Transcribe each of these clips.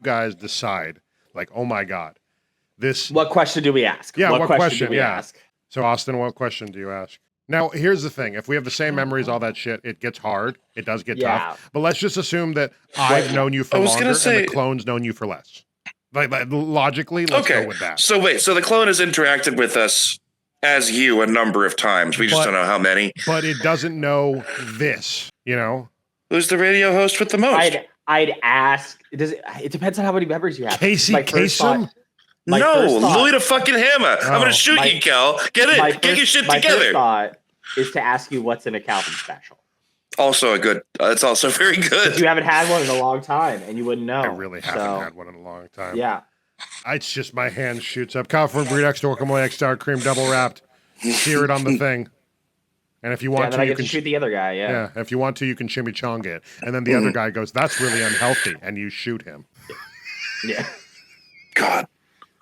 guys decide, like, oh my God, this. What question do we ask? Yeah, what question do we ask? So, Austin, what question do you ask? Now, here's the thing. If we have the same memories, all that shit, it gets hard. It does get tough. But let's just assume that I've known you for longer and the clone's known you for less. Like logically, let's go with that. So wait, so the clone has interacted with us as you a number of times. We just don't know how many. But it doesn't know this, you know? Who's the radio host with the most? I'd ask. It depends on how many memories you have. Casey Kasem? No, Louis the fucking Hammer. I'm gonna shoot you, Cal. Get it. Get your shit together. My first thought is to ask you what's in a Calvin special. Also a good. It's also very good. You haven't had one in a long time, and you wouldn't know. I really haven't had one in a long time. Yeah. It's just my hand shoots up. California Breed X Guacamole X Star Cream Double Wrapped. Sear it on the thing. And if you want to, you can shoot the other guy. Yeah. If you want to, you can chimichanga it. And then the other guy goes, "That's really unhealthy," and you shoot him. Yeah. God.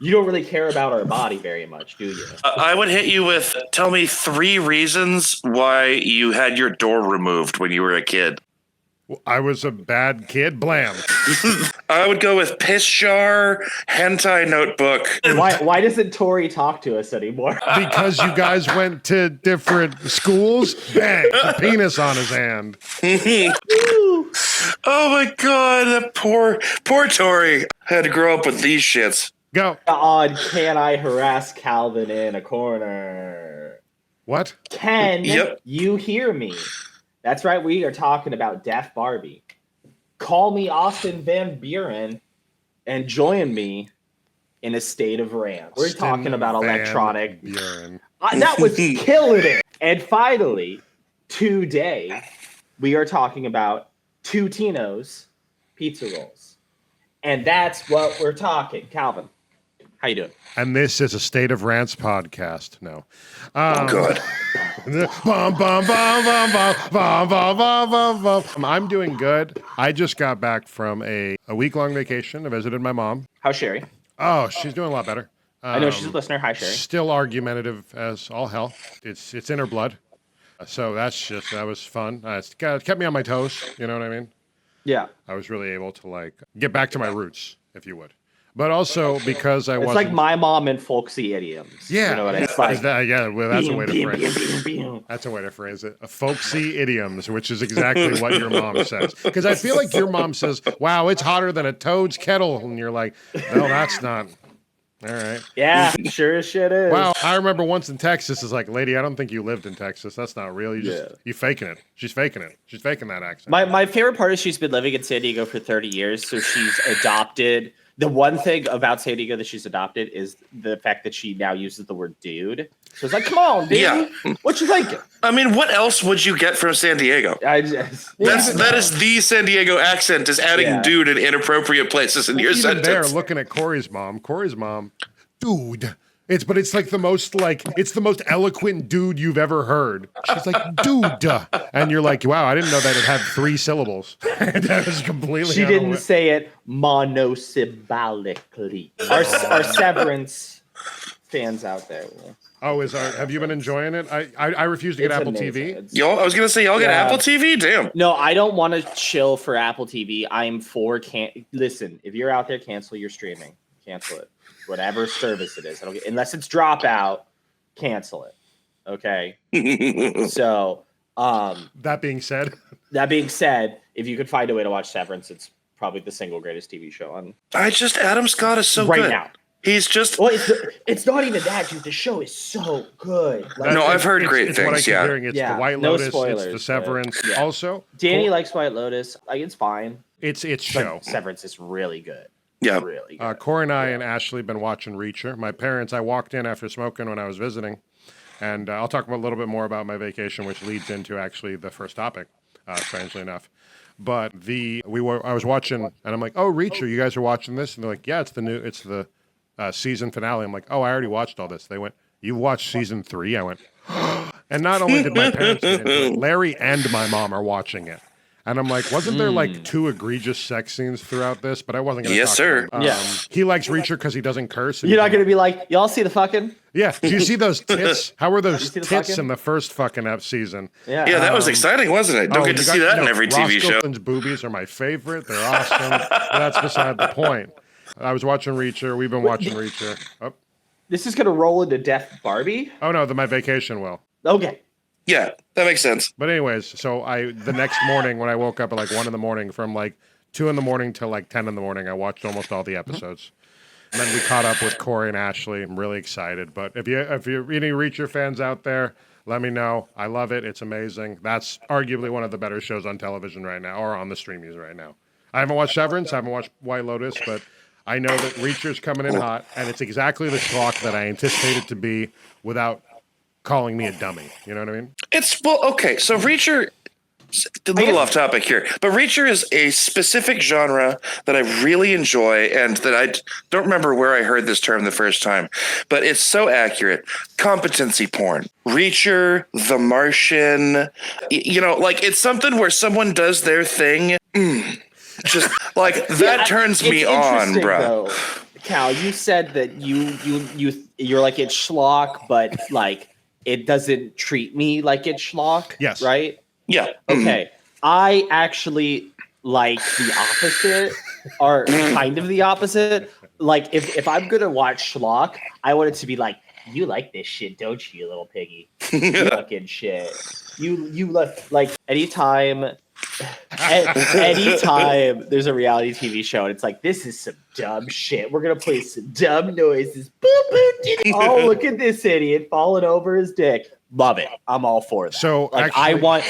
You don't really care about our body very much, do you? I would hit you with, tell me 3 reasons why you had your door removed when you were a kid. Well, I was a bad kid. Blam. I would go with piss jar, hentai notebook. Why doesn't Tori talk to us anymore? Because you guys went to different schools. Bang, the penis on his hand. Oh my God, that poor Tori had to grow up with these shits. Go. God, can I harass Calvin in a corner? What? Can you hear me? That's right, we are talking about Deaf Barbie. Call me Austin Van Buren and join me in a state of rant. We're talking about electronic. That was killing it. And finally, today, we are talking about Totinos pizza rolls. And that's what we're talking. Calvin, how you doing? And this is a State of Rants podcast. No. Good. I'm doing good. I just got back from a week-long vacation. I visited my mom. How's Sherry? Oh, she's doing a lot better. I know she's a listener. Hi, Sherry. Still argumentative as all hell. It's in her blood. So that was fun. It's kept me on my toes. You know what I mean? Yeah. I was really able to get back to my roots, if you would. But also because I wasn't... It's like my mom and folksy idioms. Yeah. You know what it's like? Well, that's a way to phrase it. That's a way to phrase it. Folksy idioms, which is exactly what your mom says. Because I feel like your mom says, wow, it's hotter than a toad's kettle. And you're like, no, that's not... All right. Yeah, sure as shit is. Wow, I remember once in Texas, it's like, lady, I don't think you lived in Texas. That's not real. You faking it. She's faking it. She's faking that accent. My favorite part is she's been living in San Diego for 30 years, so she's adopted. The one thing about San Diego that she's adopted is the fact that she now uses the word dude. So it's like, come on, dude. Yeah. What you thinking? I mean, what else would you get from San Diego? That is the San Diego accent, is adding dude in inappropriate places in your sentence. There, looking at Corey's mom, dude. It's like the most eloquent dude you've ever heard. She's like, dude. And you're like, wow, I didn't know that it had 3 syllables. That was completely She didn't say it monosyllabic. Our Severance fans out there. Oh, have you been enjoying it? I refuse to get Apple TV. I was going to say, y'all get Apple TV? Damn. No, I don't want to chill for Apple TV. I'm for, listen, if you're out there, cancel your streaming. Cancel it. Whatever service it is. Unless it's Dropout, cancel it. Okay? So, That being said, if you could find a way to watch Severance, it's probably the single greatest TV show on. Adam Scott is so good. Right now. He's just... Well, it's not even that, dude. The show is so good. I've heard great things, what I keep hearing. It's the White Lotus, spoilers, it's the Severance. Yeah. Also, Danny likes White Lotus. It's fine. It's show. Severance is really good. Yeah. Really good. Corey and I and Ashley have been watching Reacher. My parents, I walked in after smoking when I was visiting. And I'll talk a little bit more about my vacation, which leads into actually the first topic, strangely enough. But I was watching, and I'm like, oh, Reacher, you guys are watching this? And they're like, yeah, it's the season finale. I'm like, oh, I already watched all this. They went, you watched season 3? I went, and not only did my parents get into it, Larry and my mom are watching it. And I'm like, wasn't there 2 egregious sex scenes throughout this? But I wasn't going to talk sir. About it. He likes Reacher because he doesn't curse. You're not going to be like, y'all see the fucking? Yeah. Do you see those tits? How were those the tits fucking- in the first fucking season? Yeah. Yeah, that was exciting, wasn't it? Don't get to see that in every TV show. Ross boobies are my favorite. They're awesome. But that's beside the point. I was watching Reacher. We've been watching Reacher. Oh. This is gonna roll into Death Barbie. Oh no, my vacation will. Okay. Yeah, that makes sense. But anyways, so the next morning when I woke up at like 1 a.m. from like 2 a.m. till like 10 a.m, I watched almost all the episodes. And then we caught up with Corey and Ashley. I'm really excited. But if you're any Reacher fans out there, let me know. I love it. It's amazing. That's arguably one of the better shows on television right now, or on the streamies right now. I haven't watched Severance. I haven't watched White Lotus, but I know that Reacher's coming in hot, and it's exactly the schlock that I anticipated to be without calling me a dummy. You know what I mean? Okay. So Reacher, a little off topic here, but Reacher is a specific genre that I really enjoy, and that I don't remember where I heard this term the first time, but it's so accurate. Competency porn. Reacher, The Martian, like it's something where someone does their thing. Just like that turns me on, bro. Though, Cal, you said that you're like it's schlock, but like it doesn't treat me like it's schlock. Yes. Right? Yeah. Okay. I actually like the opposite, or kind of the opposite. Like if I'm gonna watch schlock, I want it to be like, you like this shit, don't you, little piggy? You fucking shit. You like anytime there's a reality TV show and it's like, this is some dumb shit. We're gonna play some dumb noises. Boop, boop, diddy. Oh, look at this idiot falling over his dick. Love it. I'm all for that. So like, I want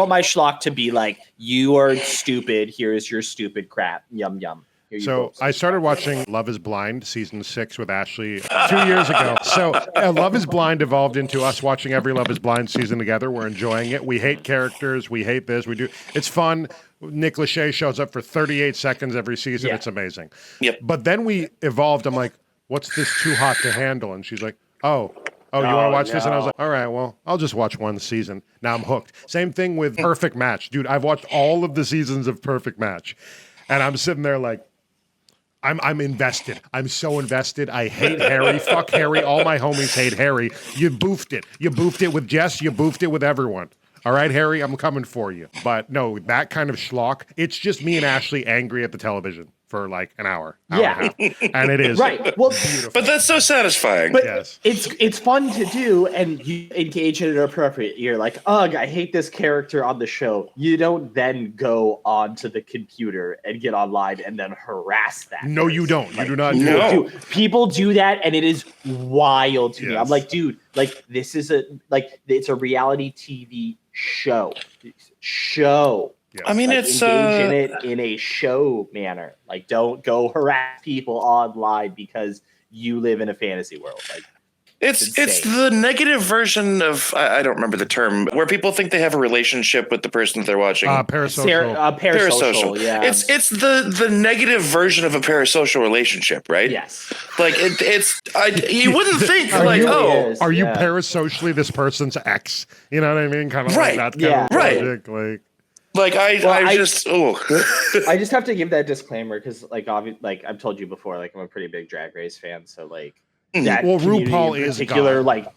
my schlock to be like, you are stupid. Here's your stupid crap. Yum yum. So I started watching Love is Blind season 6 with Ashley 2 years ago. So Love is Blind evolved into us watching every Love is Blind season together. We're enjoying it. We hate characters. We hate this. We do. It's fun. Nick Lachey shows up for 38 seconds every season. Yeah. It's amazing. Yep. But then we evolved. I'm like, what's this too hot to handle? And she's like, oh, you want to watch this? And I was like, all right, well, I'll just watch one season. Now I'm hooked. Same thing with Perfect Match. Dude, I've watched all of the seasons of Perfect Match. And I'm sitting there like, I'm invested. I'm so invested. I hate Harry. Fuck Harry. All my homies hate Harry. You boofed it. You boofed it with Jess. You boofed it with everyone. All right, Harry, I'm coming for you. But no, that kind of schlock, it's just me and Ashley angry at the television for like an hour and a half. And it is right. Well, beautiful. But that's so satisfying. But yes. It's fun to do, and you engage in it appropriate. You're like, ugh, I hate this character on the show. You don't then go onto the computer and get online and then harass that. No, person. You don't. Like, you do not do that. People do that, and it is wild to me. I'm like, dude, like this is it's a reality TV show. Yeah. I mean, like, it's engage in it in a show manner. Like, don't go harass people online because you live in a fantasy world. Like, it's the negative version of I don't remember the term where people think they have a relationship with the person that they're watching. Parasocial. Parasocial. Yeah. It's the negative version of a parasocial relationship, right? Yes. Like you wouldn't think like, are you parasocially this person's ex? You know what I mean? Kind of right. like that kind of logic, like. Like I just have to give that disclaimer because like I've told you before, like I'm a pretty big Drag Race fan, so like that RuPaul in particular, like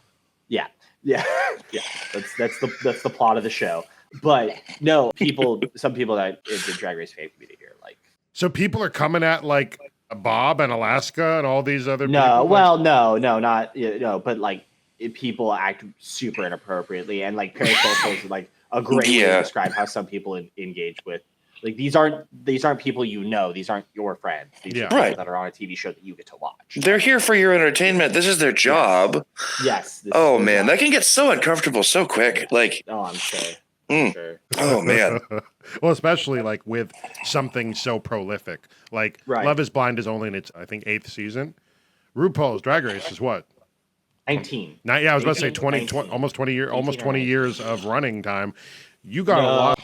yeah. That's the plot of the show. But no, some people that in the Drag Race fan community here, like so people are coming at like Bob and Alaska and all these other no, people. Well, no, but like people act super inappropriately and like parasocial is like a great way to describe how some people engage with. Like these aren't people you know. These aren't your friends. These are people that are on a TV show that you get to watch. They're here for your entertainment. This is their job. Yes. Oh man, that can get so uncomfortable so quick. Like I'm sure. Sure. Oh man. Well, especially like with something so prolific. Like Love is Blind is only in its I think 8th season. RuPaul's Drag Race is what? 19. I was about to say 20 almost 20 years of running time. You got a lot.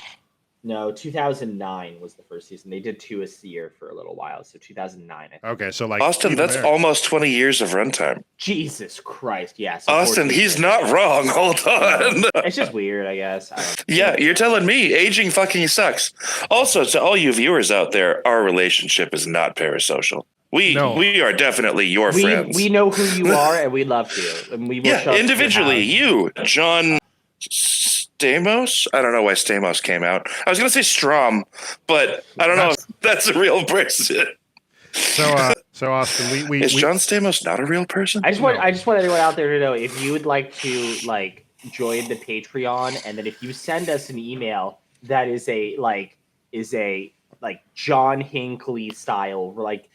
No, 2009 was the first season. They did 2 a year for a little while, so 2009. I think. Okay, so like Austin, that's almost 20 years of runtime. Jesus Christ, yes. Austin, he's not wrong. Hold on. It's just weird, I guess. You're telling me aging fucking sucks. Also, to all you viewers out there, our relationship is not parasocial. We are definitely your friends. We know who you are, and we love you, and we will show up to your individually, house. you, John Stamos. I don't know why Stamos came out. I was going to say Strom, but I don't know if that's a real person. So Austin, Is John Stamos not a real person? I just want everyone out there to know, if you would like to join the Patreon, and then if you send us an email that is a John Hinckley style, like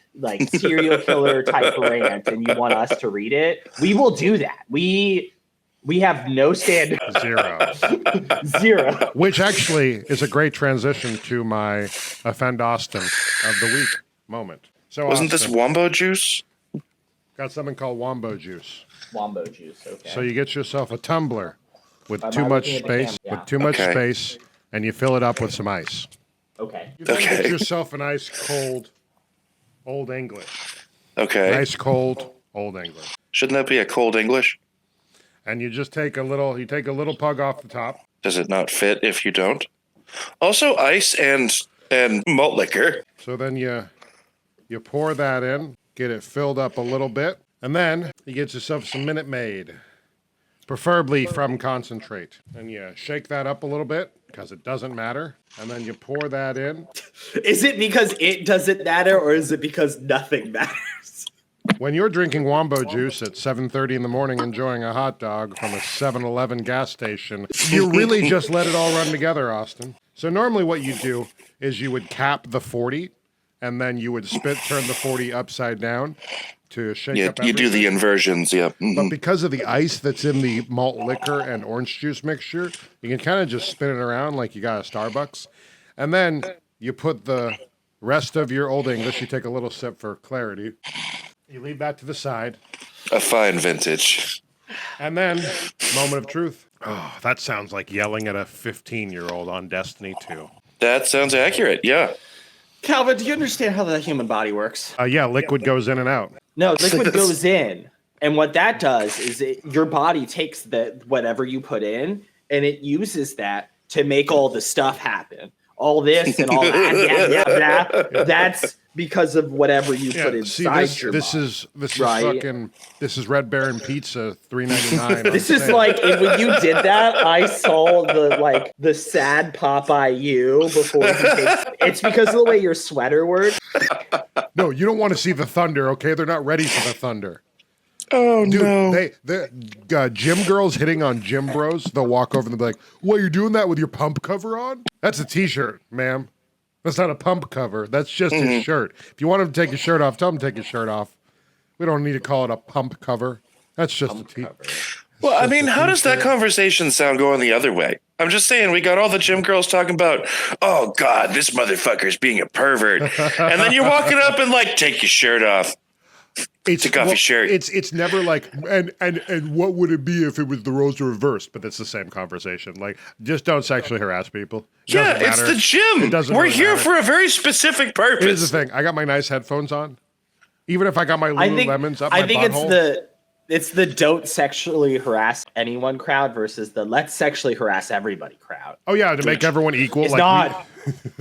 serial killer type rant, and you want us to read it, we will do that. We have no standard. Zero. Which actually is a great transition to my Offend Austin of the Week moment. So Wasn't Austin, this Wombo juice? got something called Wombo juice. Wombo juice. Okay. So you get yourself a tumbler with Am too I much looking at the space, camera? with too much Okay. space, and you fill it up with some ice. Okay. You then get Okay. yourself an ice cold Old English. Okay. Nice cold Old English. Shouldn't that be a cold English? And you just take a little pug off the top. Does it not fit if you don't? Also, ice and malt liquor. So then you pour that in, get it filled up a little bit, and then you get yourself some Minute Maid, preferably from concentrate. And you shake that up a little bit, because it doesn't matter. And then you pour that in. Is it because it doesn't matter, or is it because nothing matters? When you're drinking Wombo juice at 7:30 in the morning, enjoying a hot dog from a 7-Eleven gas station, you really just let it all run together, Austin. So normally what you do is you would cap the 40, and then you would turn the 40 upside down to shake Yeah, up you do the everything. inversions. Yeah. But Mhm. because of the ice that's in the malt liquor and orange juice mixture, you can kind of just spin it around like you got a Starbucks. And then you put the rest of your Old English, you take a little sip for clarity. You leave that to the side. A fine vintage. And then, moment of truth. Oh, that sounds like yelling at a 15-year-old on Destiny 2. That sounds accurate. Yeah. Calvin, do you understand how the human body works? Yeah, liquid goes in and out. No, liquid goes in, and what that does is your body takes whatever you put in, and it uses that to make all the stuff happen. All this and all that, blah. That's because of whatever you put inside your this body. this is Red Baron Pizza $3.99. This is like, and when you did that, I saw the sad Popeye you before he takes. It's because of the way your sweater works. No, you don't want to see the thunder. Okay, they're not ready for the thunder. Oh Dude, no. the gym girls hitting on gym bros, they'll walk over and they'll be like, "What, you're doing that with your pump cover on? That's a t-shirt, ma'am. That's not a pump cover. That's just his shirt. If you want him to take his shirt off, tell him to take his shirt off. We don't need to call it a pump cover. That's just a t-shirt. Well, I mean, how does that conversation sound going the other way? I'm just saying, we got all the gym girls talking about, oh God, this motherfucker's being a pervert. And then you're walking up and take your shirt off. Take off your shirt. It's never like, and what would it be if it was the roles reversed? But it's the same conversation. Like, just don't sexually harass people. It Yeah, doesn't it's matter. the gym. It doesn't We're really here matter. for a very specific purpose. Here's the thing. I got my nice headphones on. Even if I got my Lululemons up my I think butthole. it's the don't sexually harass anyone crowd versus the let's sexually harass everybody crowd. Oh yeah, to make everyone equal. It's like not.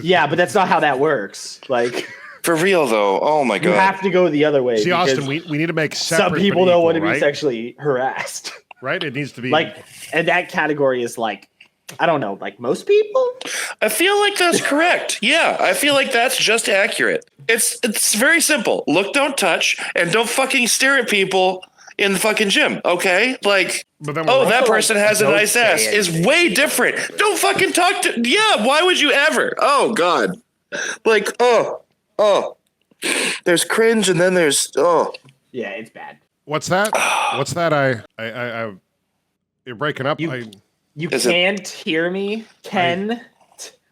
Yeah, but that's not how that works. Like, For real, though. Oh my you God. have to go the other way. See, because Austin, we need to make separate. some people but don't equal, want to be right? sexually harassed. Right? It needs to be And that category is I don't know, most people. I feel like that's correct. Yeah, I feel like that's just accurate. It's very simple. Look, don't touch, and don't fucking stare at people in the fucking gym, okay? But then we're Oh, that also person has a don't nice say ass is anything. way different. Don't fucking talk to. Yeah, why would you ever? Oh God, oh. There's cringe, and then there's Yeah, it's bad. What's that? What's that? I you're breaking up. You Is it- can't hear me, Ken.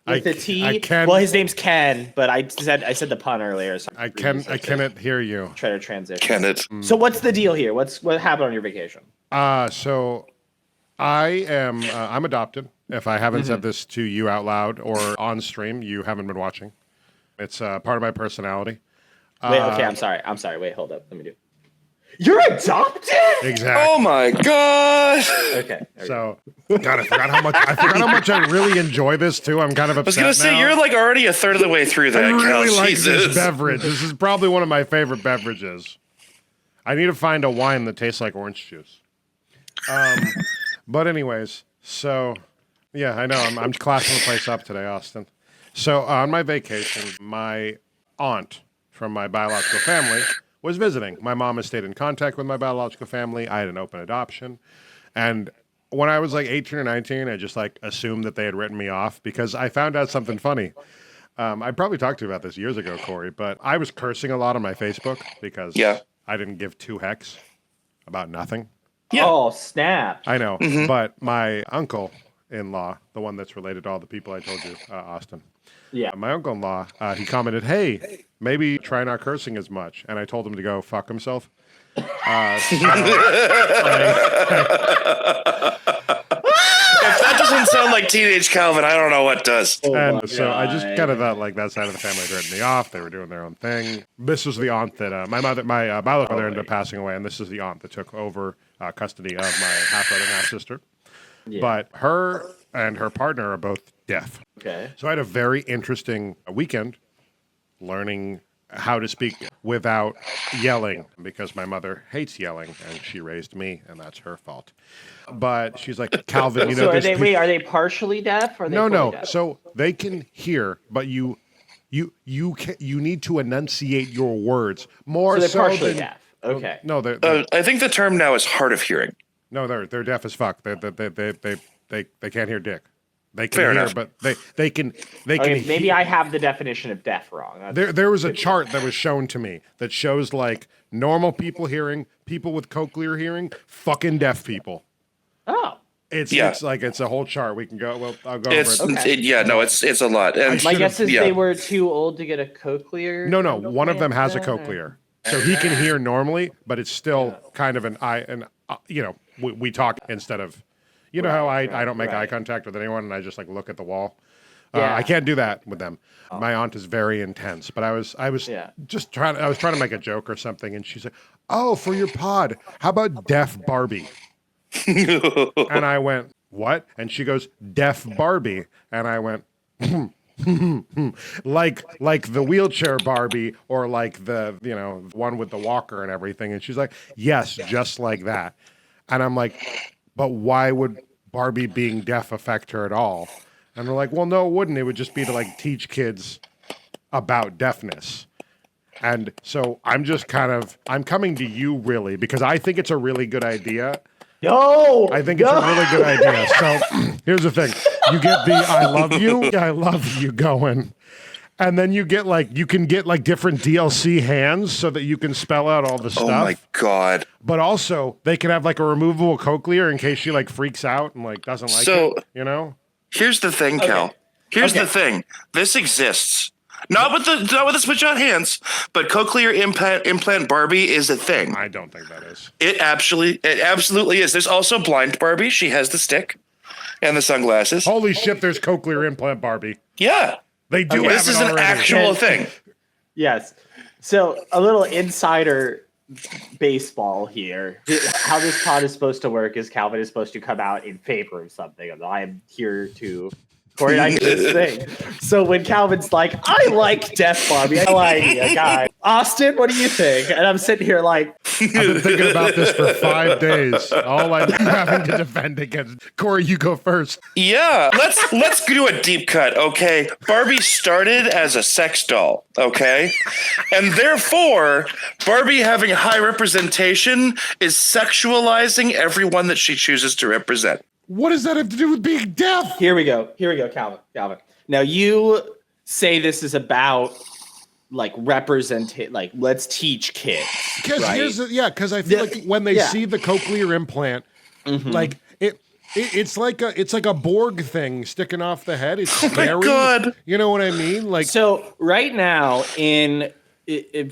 With the T. I can- Well, his name's Ken, but I said the pun earlier. So I cannot hear you. try to transition. Kenneth. So what's the deal here? What happened on your vacation? So I'm adopted. If I haven't said this to you out loud or on stream, you haven't been watching. It's part of my personality. Wait, okay, I'm sorry. Wait, hold up. Let me do. You're adopted? Exactly. Oh my god! Okay. So, God, I forgot how much I really enjoy this too. I'm kind of I was upset gonna say now. you're like already a third of the way through that. I really Cal. like Jesus. this beverage. This is probably one of my favorite beverages. I need to find a wine that tastes like orange juice. But anyways, so yeah, I know I'm classing the place up today, Austin. So on my vacation, my aunt from my biological family was visiting. My mom has stayed in contact with my biological family. I had an open adoption, and when I was like 18 or 19, I just like assumed that they had written me off because I found out something funny. I probably talked to you about this years ago, Corey, but I was cursing a lot on my Facebook because I didn't give two hecks about nothing. Yeah. Oh, snap. I know, but my uncle-in-law, the one that's related to all the people I told you, Austin, Yeah. my uncle-in-law, he commented, "Hey, maybe try not cursing as much," and I told him to go fuck himself. If that doesn't sound like teenage Calvin, I don't know what does. Oh my And so I just God. kind of thought like that side of the family had written me off. They were doing their own thing. This was the aunt that my biological mother ended up passing away, and this is the aunt that took over custody of my half brother and half sister. Yeah. But her and her partner are both deaf. Okay. So I had a very interesting weekend learning how to speak without yelling because my mother hates yelling and she raised me and that's her fault. But she's like, Calvin, you know, So are there's they peop- wait? Are they partially deaf? Or are they no, fully no. deaf? So they can hear, but you need to enunciate your words more So they're so partially than deaf. Okay. no, they're I think the term now is hard of hearing. no, they're deaf as fuck. They can't hear dick. They can Fair hear, enough. but they can Okay, maybe hear. I have the definition of deaf wrong. There was a chart that was shown to me that shows like normal people hearing, people with cochlear hearing, fucking deaf people. Oh. It's Yeah. it's like it's a whole chart. We can go. Well, I'll go It's over it. Okay. it's a lot. And My should've- guess is yeah. they were too old to get a cochlear. No, one of them has a implant, cochlear, so he can hear normally, but it's still kind of we talk instead of, you know how I don't make eye right. contact with anyone and I just like look at the wall. Yeah. I can't do that with them. My aunt is very intense, but I was Yeah. just trying. I was trying to make a joke or something, and she's like, "Oh, for your pod, how about deaf Barbie?" And I went, "What?" And she goes, "Deaf Barbie," and I went, like the wheelchair Barbie or like the one with the walker and everything. And she's like, "Yes, just like that." And I'm like, "But why would Barbie being deaf affect her at all?" And they're like, "Well, no, it wouldn't. It would just be to like teach kids about deafness." And so I'm coming to you really because I think it's a really good idea. No. I think it's a really good idea. So here's the thing. You get the I love you going. And then you can get like different DLC hands so that you can spell out all the stuff. oh my god. But also they can have like a removable cochlear in case she like freaks out and like doesn't like So- it, you know? Here's the thing, Cal. Here's Okay. the thing. This exists. Not with the switch out hands, but cochlear implant Barbie is a thing. I don't think that is. It absolutely is. There's also blind Barbie. She has the stick and the sunglasses. Holy shit, there's cochlear implant Barbie. Yeah. They do have This it is an already. actual thing. Yes. So a little insider baseball here. How this pod is supposed to work is Calvin is supposed to come out in favor of something. And I am here to coordinate this thing. So when Calvin's like, I like Deaf Barbie, I like a guy. Austin, what do you think? And I'm sitting here like, I've been thinking about this for 5 days. All I'm having to defend against. Corey, you go first. Yeah, let's do a deep cut, okay? Barbie started as a sex doll, okay? And therefore, Barbie having high representation is sexualizing everyone that she chooses to represent. What does that have to do with being deaf? here we go, Calvin. Now you say this is about like like let's teach kids. Because right? because I feel like when they Yeah. see the cochlear implant, like it's like a Borg thing sticking off the head. It's scary. God. You know what I mean? Like So right now,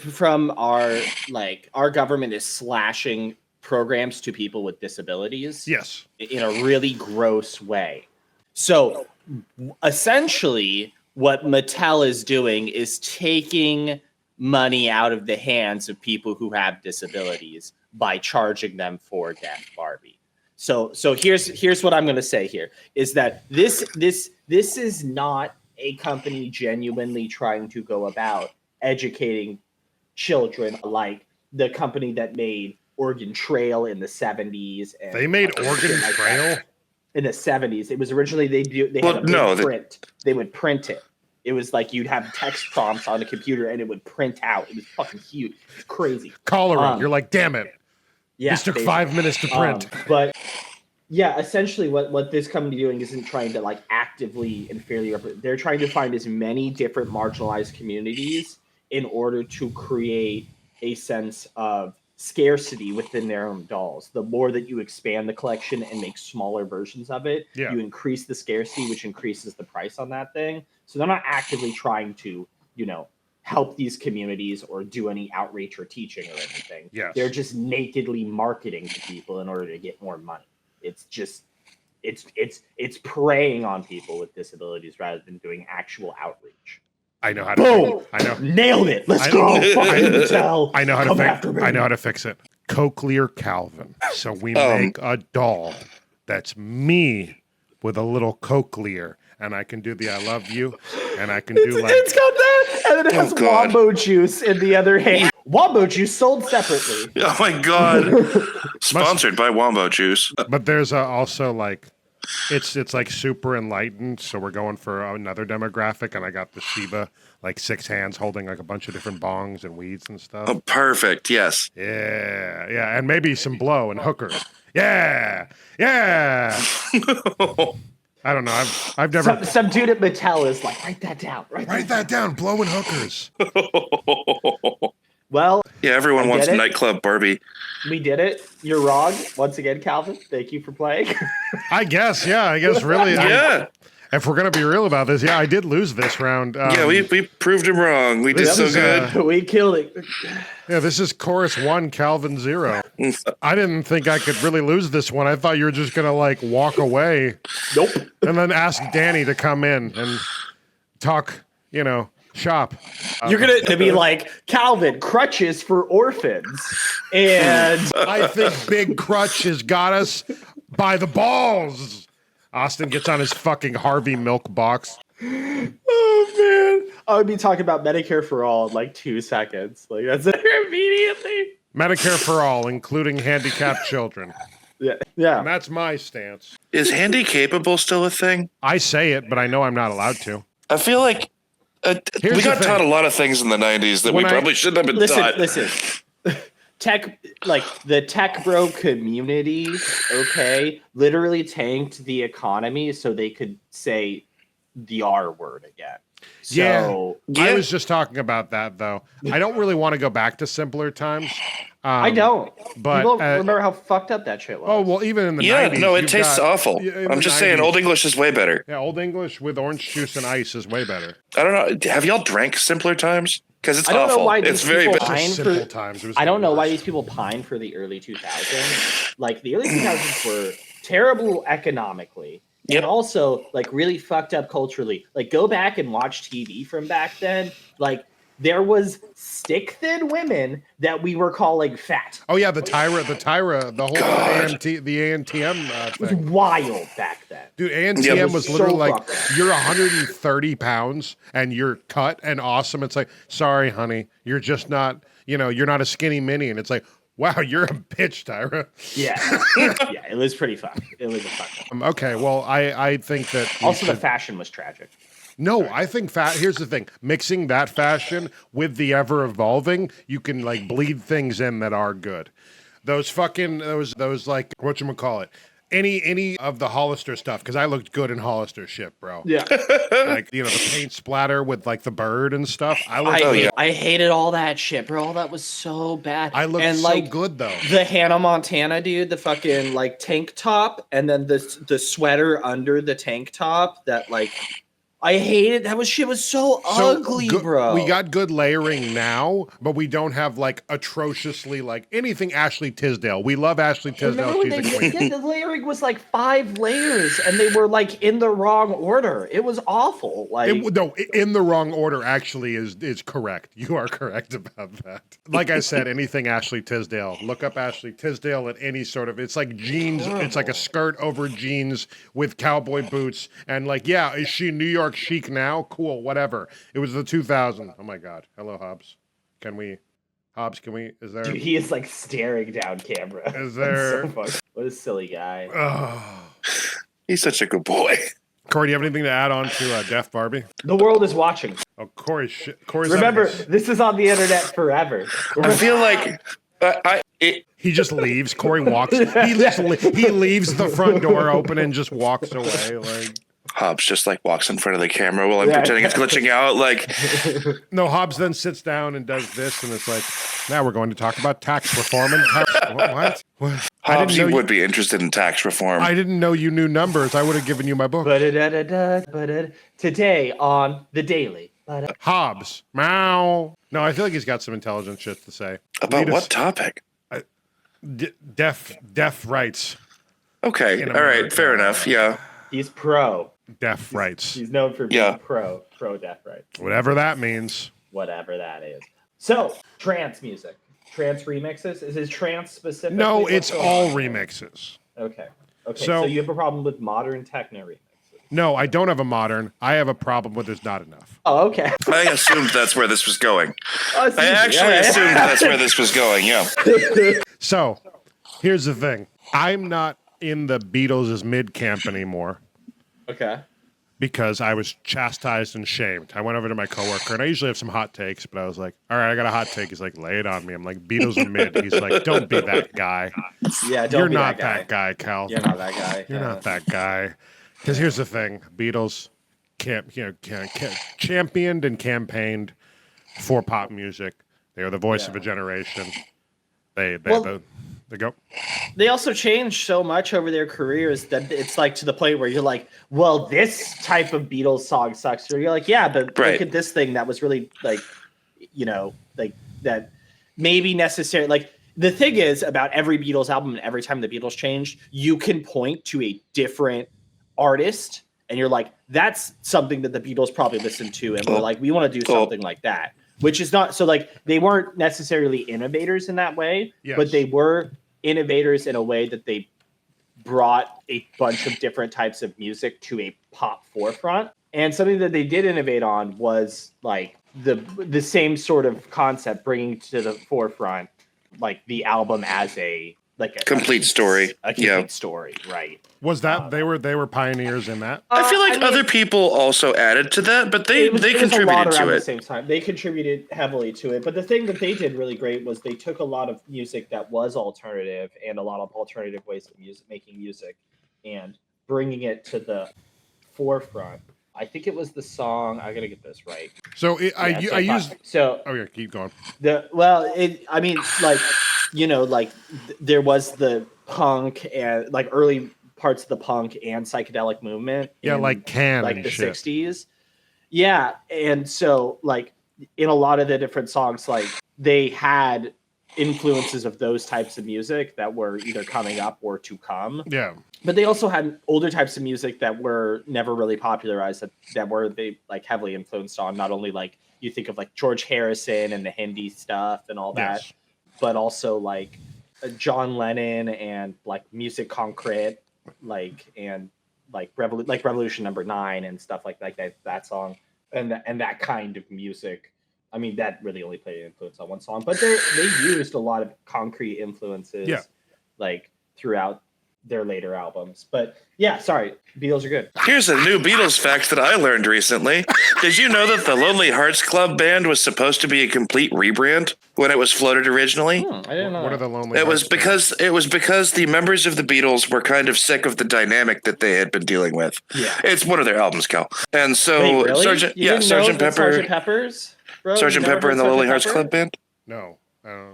from our government is slashing programs to people with disabilities. yes, In a really gross way. So essentially, what Mattel is doing is taking money out of the hands of people who have disabilities by charging them for Deaf Barbie. So here's what I'm going to say here is that this is not a company genuinely trying to go about educating children like the company that made Oregon Trail in the 70s. And They made Oregon Trail in the 70s. It was originally they would print it. It was like you'd have text prompts on the computer and it would print out. It was fucking huge. It's crazy. Cholera. You're like, damn it. Yeah, this took 5 minutes to print. But yeah, essentially what this company doing isn't trying to like actively and fairly represent. They're trying to find as many different marginalized communities in order to create a sense of scarcity within their own dolls. The more that you expand the collection and make smaller versions of it, you increase the scarcity, which increases the price on that thing. So they're not actively trying to, help these communities or do any outreach or teaching or anything. Yes. They're just nakedly marketing to people in order to get more money. It's just it's preying on people with disabilities rather than doing actual outreach. I know how to. I know. Nailed it. Let's go. Fucking tell. I know how to fix it. Cochlear Calvin. So we make a doll that's me with a little cochlear, and I can do the I love you, and I can do like it's got that, and then it has Wombo Juice in the other hand. Wombo Juice sold separately. Oh my god! Sponsored by Wombo Juice. But there's also like. It's like super enlightened, so we're going for another demographic, and I got the Shiva, like 6 hands holding like a bunch of different bongs and weeds and stuff. Oh, perfect. Yes. Yeah, and maybe some blow and hookers. Yeah. I don't know. I've never. Some dude at Mattel is like, write that down. Write that down. Blow and hookers. Well, yeah, everyone wants nightclub Barbie. We did it. You're wrong. Once again, Calvin, thank you for playing. I guess really. Yeah. If we're going to be real about this, I did lose this round. Yeah, we proved him wrong. We did so good. We killed it. Yeah, this is chorus 1, Calvin 0. I didn't think I could really lose this one. I thought you were just going to like walk away. Nope. And then ask Danny to come in and talk, shop. You're gonna be like, Calvin, crutches for orphans. And I think Big Crutch has got us by the balls. Austin gets on his fucking Harvey milk box. Oh man. I would be talking about Medicare for all in like 2 seconds. Like that's it immediately. Medicare for all, including handicapped children. Yeah. And that's my stance. Is handy-capable still a thing? I say it, but I know I'm not allowed to. I feel like we got taught a lot of things in the 90s that we probably shouldn't have been taught. Listen. Tech, like the tech bro community, literally tanked the economy so they could say the R word again. So, I was just talking about that, though. I don't really want to go back to simpler times. I don't. But people remember how fucked up that shit was. Oh, well, even in the 90s. No, it tastes awful. I'm just saying Old English is way better. Yeah, Old English with orange juice and ice is way better. I don't know. Have y'all drank simpler times? Because it's I don't awful. know why It's these very people bad. pine Simple for times. I don't know why these people pine for the early 2000s. Like the early 2000s were terrible economically. Yep. And also like really fucked up culturally. Like go back and watch TV from back then. Like there was stick thin women that we were calling fat. Oh yeah, the Tyra, the whole ANTM It was thing. Wild back then. Dude, ANTM was literally so like, fucked. you're 130 pounds and you're cut and awesome. It's like, sorry, honey, you're just not, you're not a skinny mini. And it's like, wow, you're a bitch, Tyra. Yeah. Yeah, it was pretty fucked. It was a fuck. Okay, well, I think that Also, the fashion was tragic. No, I think here's the thing. Mixing that fashion with the ever evolving, you can like bleed things in that are good. Those fucking those like whatchamacallit. Any of the Hollister stuff, because I looked good in Hollister shit, bro. Yeah. Like, the paint splatter with like the bird and stuff. I hated all that shit, bro. All that was so bad. I looked so good though. The Hannah Montana dude, the fucking like tank top, and then the sweater under the tank top that like I hated that shit was so ugly, bro. We got good layering now, but we don't have like atrociously like anything Ashley Tisdale. We love Ashley Tisdale. Remember when She's they a queen. did the layering was like 5 layers and they were like in the wrong order. It was awful. Like In the wrong order actually is correct. You are correct about that. Like I said, anything Ashley Tisdale. Look up Ashley Tisdale at any sort of. It's like jeans. It's like a skirt over jeans with cowboy boots and like is she New York chic now? Cool, whatever. It was the 2000. Oh my God. Hello, Hobbs. Hobbs, is there? Dude, he is like staring down camera. Is there? So funny. What a silly guy. Oh. He's such a good boy. Corey, do you have anything to add on to Deaf Barbie? The world is watching. Oh, Corey's Remember, this is on the internet forever. I feel like he just leaves. Corey walks. He leaves the front door open and just walks away. Like Hobbs just like walks in front of the camera while I'm pretending it's glitching out. Like, no, Hobbs then sits down and does this, and it's like, now we're going to talk about tax reform and what? Hobbs, you would be interested in tax reform. I didn't know you knew numbers. I would have given you my book. Today on the Daily. Hobbs, meow. No, I feel like he's got some intelligent shit to say About what topic? Deaf rights. Okay, all right, fair enough. Yeah, He's pro. Deaf rights. He's known for being pro deaf rights. Whatever that means. Whatever that is. So, trance music. Trance remixes? Is it trance specific? No, it's all remixes. Okay. So you have a problem with modern techno remixes? No, I don't have a modern. I have a problem with there's not enough. Oh, okay. I assumed that's where this was going. Oh, I actually assumed that's where this was going. Yeah. So, here's the thing. I'm not in the Beatles' mid camp anymore. Okay. Because I was chastised and shamed. I went over to my coworker, and I usually have some hot takes, but I was like, all right, I got a hot take. He's like, lay it on me. I'm like, Beatles are mid. He's like, don't be that guy. Yeah, You're not that guy, Cal. You're not that guy. You're not that guy. Because here's the thing. Beatles championed and campaigned for pop music. They are the voice of a generation. They go. They also changed so much over their careers that it's like to the point where you're like, Well, this type of Beatles song sucks. Or you're like, yeah, but look at this thing that was really like, like that maybe necessary. Like the thing is about every Beatles album and every time the Beatles changed, you can point to a different artist and you're like, that's something that the Beatles probably listened to. And we're like, we want to do something like that. Which is not so like they weren't necessarily innovators in that way, but they were innovators in a way that they brought a bunch of different types of music to a pop forefront. And something that they did innovate on was like the same sort of concept, bringing to the forefront like the album as a complete story. A complete story, right? Was that they were pioneers in that? I feel like other people also added to that, but they contributed to it. At the same time, they contributed heavily to it. But the thing that they did really great was they took a lot of music that was alternative and a lot of alternative ways of making music, and bringing it to the forefront. I think it was the song. I gotta get this right. So I used. So oh yeah, keep going. There was the punk and like early parts of the punk and psychedelic movement. Yeah, like Can like and the shit. 60s. Yeah, and so like in a lot of the different songs, like they had influences of those types of music that were either coming up or to come. Yeah. But they also had older types of music that were never really popularized that were they like heavily influenced on. Not only like you think of like George Harrison and the Hindi stuff and all that, but also like John Lennon and like Music Concrete, like and like Revolution Number 9 and stuff like that song and that kind of music. I mean, that really only played an influence on one song, but they used a lot of concrete influences like throughout their later albums. But yeah, sorry, Beatles are good. Here's a new Beatles fact that I learned recently. Did you know that the Lonely Hearts Club Band was supposed to be a complete rebrand when it was floated originally? I didn't know. What are the Lonely It was Hearts because the members of the Beatles were kind of sick of the dynamic that they had been dealing with. Yeah. It's one of their albums, Cal. And so Wait, really? Sergeant Pepper's, bro? Sergeant Pepper and the Lonely Hearts Club Band? No.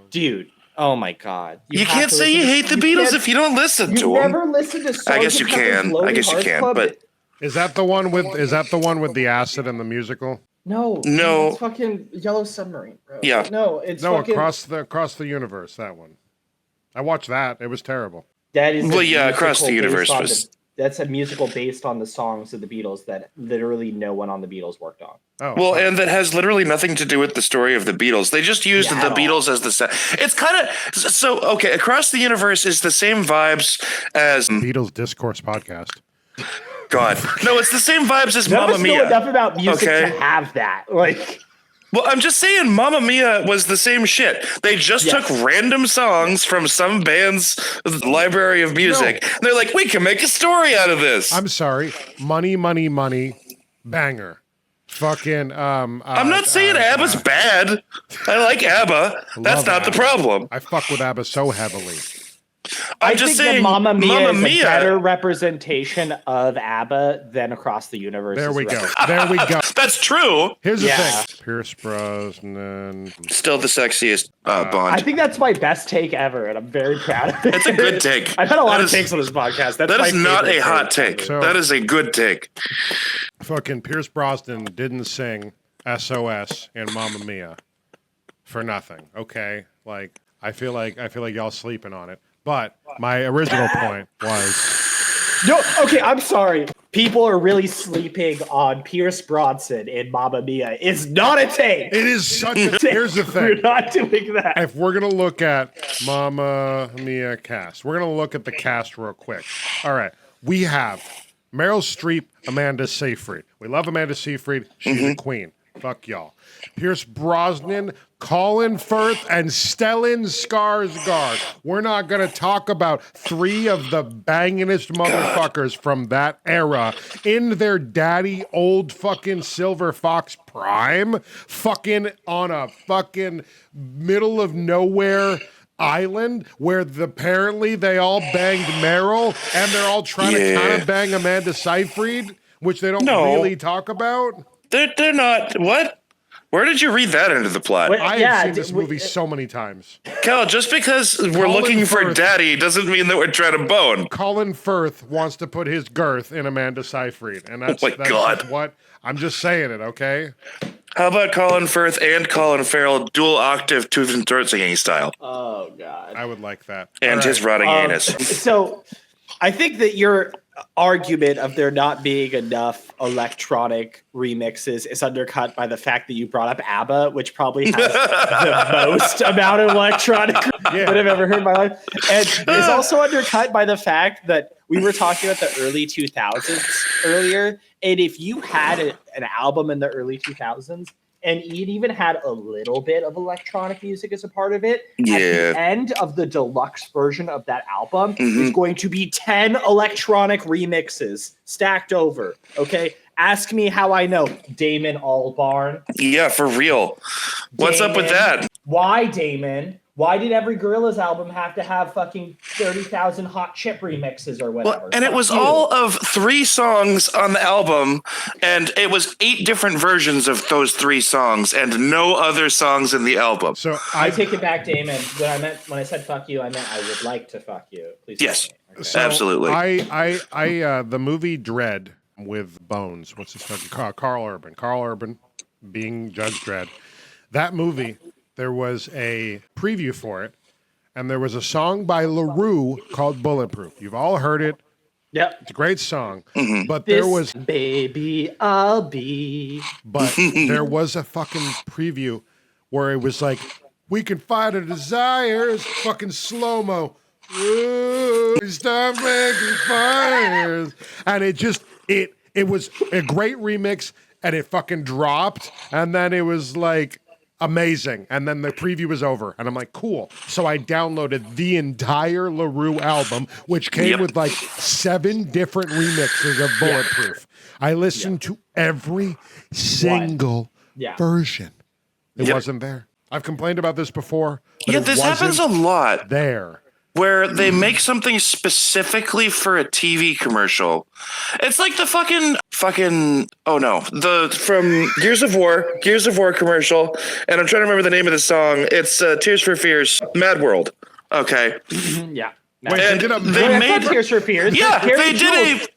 Dude. Oh my God! You can't say you hate the Beatles if you don't listen to them. Never listened to Sergeant I guess you Pepper's can. Lonely I guess you Hearts can. Club? But Is that the one with the acid and the musical? No, No. it's fucking Yellow Submarine, bro. Yeah. No, it's No, fucking across the universe. That one. I watched that. It was terrible. that is. Well, yeah, Across the Universe was. That's a musical based on the songs of the Beatles that literally no one on the Beatles worked on. Oh, Well, fine. and that has literally nothing to do with the story of the Beatles. They just used Yeah, the at Beatles all. as the set. It's kind of so okay. Across the Universe is the same vibes as Beatles Discourse podcast. God. No, it's the same vibes as None of Mamma us know Mia. enough about music Okay. to have that. Like, Well, I'm just saying, Mamma Mia was the same shit. They just Yes. took random songs from some band's library of music. And they're like, we can make a story out of this. I'm sorry. Money, money, money. Banger. Fucking. I'm not saying ABBA's bad. I like ABBA. That's love not the ABBA. problem. I fuck with ABBA so heavily. I'm I just think saying, that Mamma Mia Mamma is Mia. a better representation of ABBA than Across the Universe. There is we go. representation. There we go. That's true. Here's the Yeah. thing. Pierce Brosnan. Still the sexiest Bond. I think that's my best take ever, and I'm very proud of it. It's a good take. I've had a lot That of is- takes on this podcast. That's That my is not favorite a hot take. So- That is a good take. Fucking Pierce Brosnan didn't sing SOS in Mamma Mia for nothing. Okay, like I feel like y'all sleeping on it. But my original point was No, okay, I'm sorry. People are really sleeping on Pierce Brosnan in Mamma Mia. It's not a take. it is such a. Here's the We're thing. not doing that. If we're gonna look at Mamma Mia cast, we're gonna look at the cast real quick. All right, we have Meryl Streep, Amanda Seyfried. We love Amanda Seyfried. She's the queen. Fuck y'all. Pierce Brosnan, Colin Firth, and Stellan Skarsgård. We're not going to talk about three of the bangingest motherfuckers from that era in their daddy old fucking Silver Fox prime, fucking on a fucking middle of nowhere island where apparently they all banged Meryl and they're all trying to kind of bang Amanda Seyfried, which they don't No. really talk about. They're not. What? Where did you read that into the plot? Wait, I Yeah, have seen this we- movie so many times. Cal, just because we're Colin looking for Firth. daddy doesn't mean that we're trying to bone. Colin Firth wants to put his girth in Amanda Seyfried, and that's, Oh my that's God. just what I'm just saying it. Okay, How about Colin Firth and Colin Farrell dual octave tooth and throat singing style? Oh, God. I would like that. And All his right. rotting anus. So I think that your argument of there not being enough electronic remixes is undercut by the fact that you brought up ABBA, which probably has the most amount of electronic that I've ever heard in my life. And it's also undercut by the fact that we were talking about the early 2000s earlier. And if you had an album in the early 2000s, and it even had a little bit of electronic music as a part of it, at Yeah. the end of the deluxe version of that album is going to be 10 electronic remixes stacked over. Okay. Ask me how I know. Damon Albarn. Yeah, for real. What's up with Damon. that? Why, Damon? Why did every Gorillaz album have to have fucking 30,000 Hot Chip remixes or whatever? Well, and it Fuck was you. all of 3 songs on the album, and it was 8 different versions of those 3 songs, and no other songs in the album. So I take it back, Damon. When I said fuck you, I meant I would like to fuck you. Please. Yes. fuck me. Okay. So Absolutely. the movie Dredd with Bones. What's his fucking Carl Urban? Carl Urban being Judge Dredd. That movie, there was a preview for it, and there was a song by LaRue called Bulletproof. You've all heard it. Yep. It's a great song. But This there was baby, I'll be. But there was a fucking preview where it was like, we can fight our desires, fucking slow-mo. Ooh, stop making fires. And it was a great remix, and it fucking dropped, and then it was like amazing. And then the preview was over, and I'm like, cool. So I downloaded the entire LaRue album, which came with like 7 different remixes of Bulletproof. I listened to every single version. It wasn't there. I've complained about this before. But Yeah, it this happens a wasn't lot. there. Where they make something specifically for a TV commercial. It's like the fucking from Gears of War commercial, and I'm trying to remember the name of the song. It's Tears for Fears, Mad World. Okay. Yeah. Wait, And they did a they I made thought Tears for Fears. Yeah, Carrie they did Jules-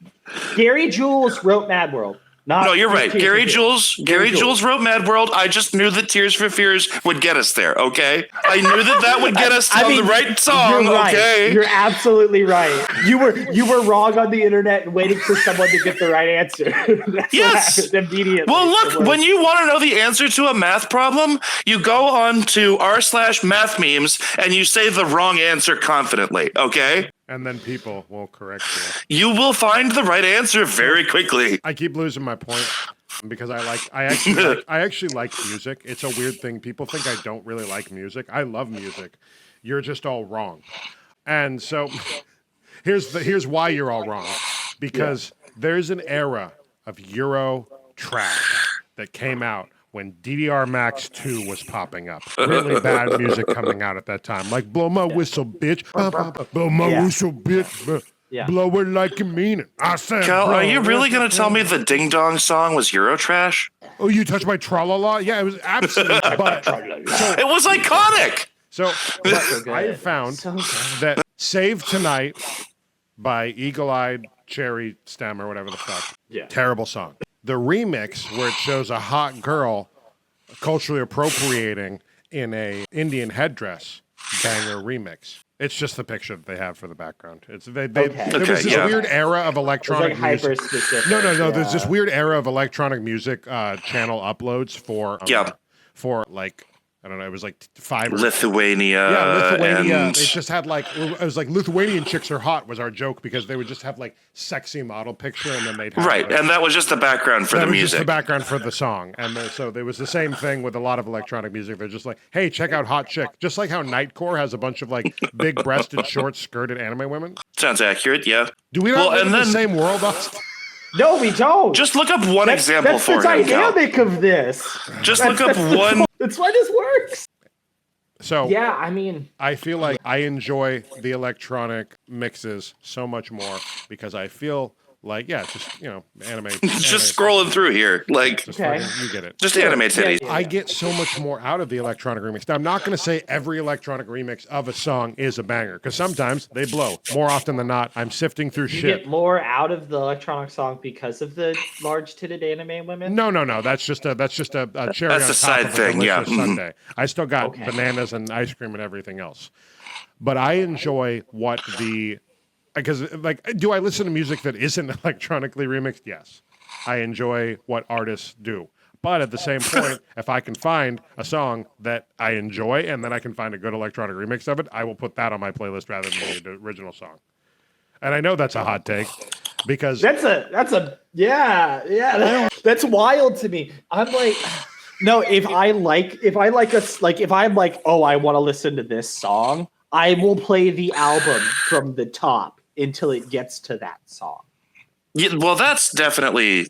Gary Jules wrote Mad World. No, you're right. Gary Jules wrote Mad World. I just knew that Tears for Fears would get us there. Okay, I knew that would get us to the right song. You're right. Okay, You're absolutely right. You were wrong on the internet and waiting for someone to get the right answer. That's yes, what happened immediately. Well, look, when you want to know the answer to a math problem, you go on to r/math memes and you say the wrong answer confidently. Okay. And then people will correct you. You will find the right answer very quickly. I keep losing my point because I actually like music. It's a weird thing. People think I don't really like music. I love music. You're just all wrong. And so here's why you're all wrong. Because there's an era of Euro trash that came out when DDR Max 2 was popping up. Really bad music coming out at that time. Like, blow my whistle, bitch. Blow my whistle, bitch. Blow it like you mean it. I said, Cal, are you really going to tell me the Ding Dong song was Eurotrash? Oh, you touched my tra-la-la? Yeah, it was absolute butt. It was iconic. So I have found that Save Tonight by Eagle-Eyed Cherry Stem or whatever the fuck. Yeah. Terrible song. The remix where it shows a hot girl culturally appropriating in a Indian headdress, banger remix. It's just the picture that they have for the background. It's there was this weird era of electronic music. Hyper specific. No. There's this weird era of electronic music channel uploads for like, I don't know, it was like 5 or Lithuania. Yeah, Lithuania. And... It just had like, it was like Lithuanian chicks are hot was our joke because they would just have like sexy model picture and then they'd have right, and that was just the background for the music. Just the background for the song, and so there was the same thing with a lot of electronic music. They're just like, hey, check out hot chick, just like how Nightcore has a bunch of like big-breasted, short-skirted anime women. Sounds accurate, yeah. Do we not live in the same world, Austin? No, we don't. Just look up one example for him. That's the dynamic of this. Just look up one. That's why this works. So yeah, I mean, I feel like I enjoy the electronic mixes so much more because I feel like, just, anime. Just scrolling through here. Like, you get it. Just anime titties. I get so much more out of the electronic remix. Now, I'm not going to say every electronic remix of a song is a banger because sometimes they blow. More often than not, I'm sifting through shit. You get more out of the electronic song because of the large-titted anime women? No. That's just a cherry That's on a top side of thing, a yeah. Sunday. I still got bananas and ice cream and everything else. But I enjoy because, like, do I listen to music that isn't electronically remixed? Yes. I enjoy what artists do. But at the same point, if I can find a song that I enjoy and then I can find a good electronic remix of it, I will put that on my playlist rather than the original song. And I know that's a hot take because that's wild to me. I'm like, no, if I'm like, oh, I want to listen to this song, I will play the album from the top until it gets to that song. Yeah, well, that's definitely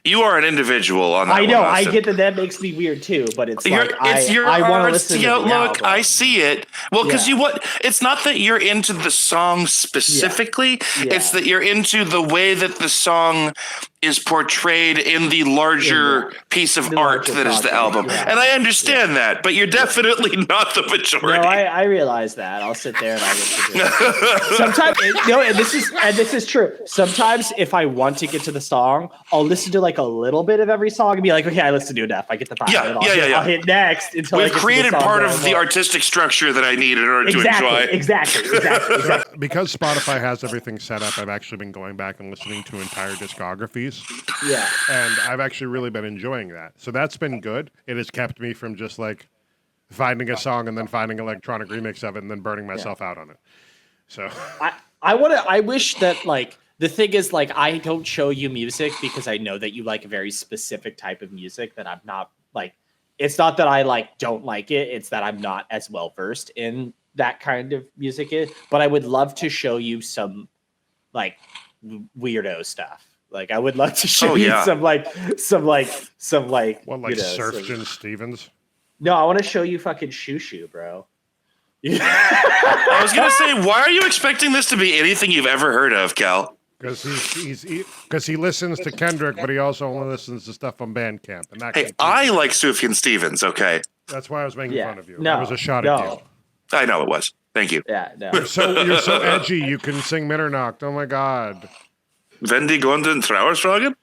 you are an individual on that. I know. One, I get that makes me weird too, but it's your I want to listen to the outlook. album. I see it. Well, because it's not that you're into the song specifically. Yeah. It's that you're into the way that the song is portrayed in the larger piece of art that is the album. Yeah. And I understand that, but you're definitely not the majority. No, I realize that. I'll sit there and I'll listen to it. Sometimes, and this is true. Sometimes if I want to get to the song, I'll listen to like a little bit of every song and be like, okay, I listened to enough. I get the vibe. I'll hit next until we've created part of the artistic structure that I need in order to enjoy. Exactly. Because Spotify has everything set up, I've actually been going back and listening to entire discographies. Yeah. And I've actually really been enjoying that. So that's been good. It has kept me from just like finding a song and then finding an electronic remix of it and then burning myself out on it. So I wish that like the thing is like I don't show you music because I know that you like a very specific type of music that I'm not like. It's not that I like don't like it. It's that I'm not as well versed in that kind of music. But I would love to show you some like weirdo stuff. Like I would love to show you some Surgeon Stevens? No, I want to show you fucking Shoo, bro. I was gonna say, why are you expecting this to be anything you've ever heard of, Cal? Because he listens to Kendrick, but he also only listens to stuff on Bandcamp. And that I like Sufjan Stevens. Okay, that's why I was making fun of you. No, it was a shot at you. I know it was. Thank you. Yeah, no. You're so edgy. You can sing Mitternacht. Oh my god. Wendy Gondon Trauersfragen?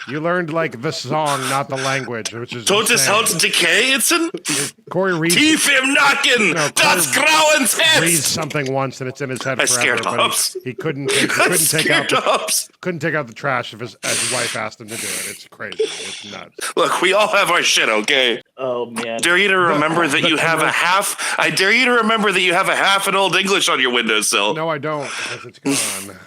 You learned like the song, not the language, which is Totes insane. Haut Decayetsen? Corey reads, Tief im Nacken! No, Das Grauens reads Herz! something once and it's in his head I forever. scared But hops. he couldn't take out the trash if his wife asked him to do it. It's crazy. It's nuts. Look, we all have our shit, okay? Oh man. Dare you to remember that you have a half. I dare you to remember that you have a half an Old English on your windowsill. No, I don't, because it's gone.